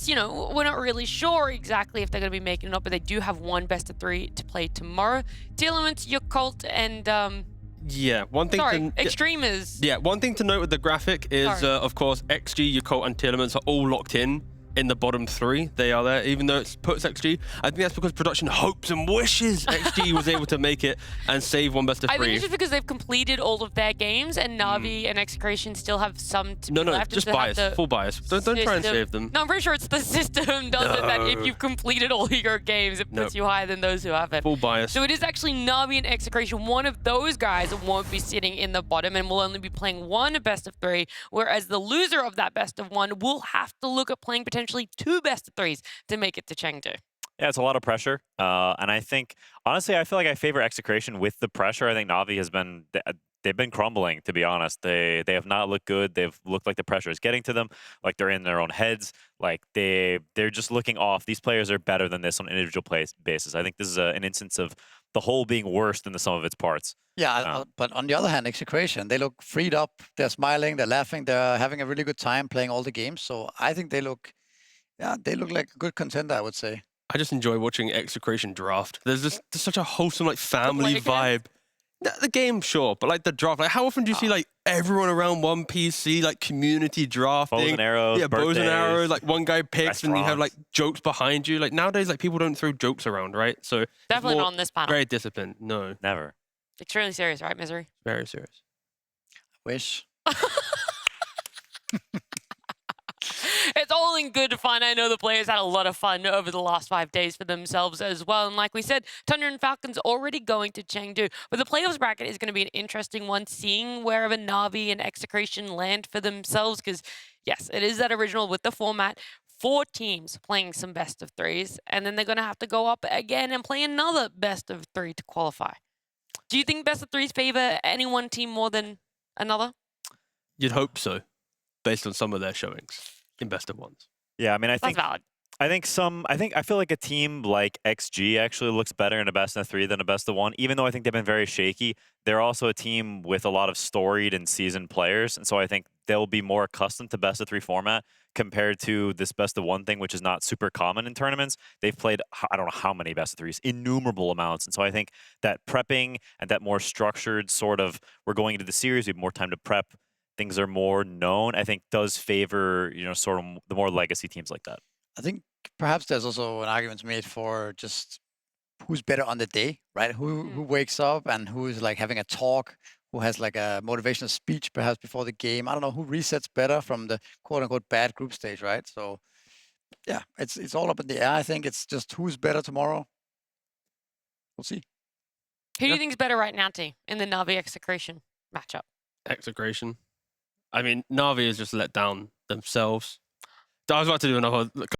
Telements, you know, we're not really sure exactly if they're going to be making it up, but they do have one best of 3 to play tomorrow. Telements, your Cult, and yeah, one thing. Extreme is. Yeah, one thing to note with the graphic is, of course, XG, your Cult, and Telements are all locked in the bottom 3. They are there, even though it puts XG. I think that's because production hopes and wishes XG was able to make it and save one best of 3. I think it's just because they've completed all of their games, and Na'Vi and Execration still have some to be left. Just bias, full bias. Don't try and save them. No, I'm pretty sure it's the system does it that if you've completed all your games, it puts you higher than those who haven't. Full bias. So it is actually Na'Vi and Execration. One of those guys won't be sitting in the bottom and will only be playing one best of 3, whereas the loser of that best of 1 will have to look at playing potentially 2 best of 3s to make it to Chengdu. Yeah, it's a lot of pressure. And I think, honestly, I feel like I favor Execration with the pressure. I think Na'Vi has been, they've been crumbling, to be honest. They have not looked good. They've looked like the pressure is getting to them, like they're in their own heads. Like they're just looking off. These players are better than this on an individual basis. I think this is an instance of the whole being worse than the sum of its parts. Yeah, but on the other hand, Execration, they look freed up. They're smiling, they're laughing, they're having a really good time playing all the games. So I think they look like a good contender, I would say. I just enjoy watching Execration draft. There's such a wholesome like family vibe. The game, sure, but like the draft, like how often do you see like everyone around one PC, like community drafting? Bows and arrows, yeah, bows and arrows. Like one guy picks and you have like restaurants. jokes behind you. Like nowadays, like people don't throw jokes around, right? So Definitely not on this panel. Very disciplined. No, Never. Extremely serious, right, Misery? very serious. Wish. It's all in good fun. I know the players had a lot of fun over the last 5 days for themselves as well. And like we said, Thunder and Falcons already going to Chengdu. But the playoffs bracket is going to be an interesting one, seeing wherever Na'Vi and Execration land for themselves. Because, yes, it is that original with the format. 4 teams playing some best of 3s. And then they're going to have to go up again and play another best of 3 to qualify. Do you think best of 3s favor any one team more than another? You'd hope so, based on some of their showings in best of 1s. Yeah, I mean, I think That's valid. I feel like a team like XG actually looks better in a best of 3 than a best of 1, even though I think they've been very shaky. They're also a team with a lot of storied and seasoned players, and so I think they'll be more accustomed to best of 3 format compared to this best of 1 thing, which is not super common in tournaments. They've played, I don't know how many best of 3s, innumerable amounts, and so I think that prepping and that more structured sort of, we're going into the series, we have more time to prep, things are more known, I think does favor, you know, sort of the more legacy teams like that. I think perhaps there's also an argument made for just who's better on the day, right? Who wakes up and who is like having a talk, who has like a motivational speech perhaps before the game. I don't know who resets better from the quote unquote bad group stage, right? So yeah, it's all up in the air. I think it's just who's better tomorrow. We'll see. Who do you think is better right now, T, in the Na'Vi Execration matchup? Execration. I mean, Na'Vi has just let down themselves. I was about to do another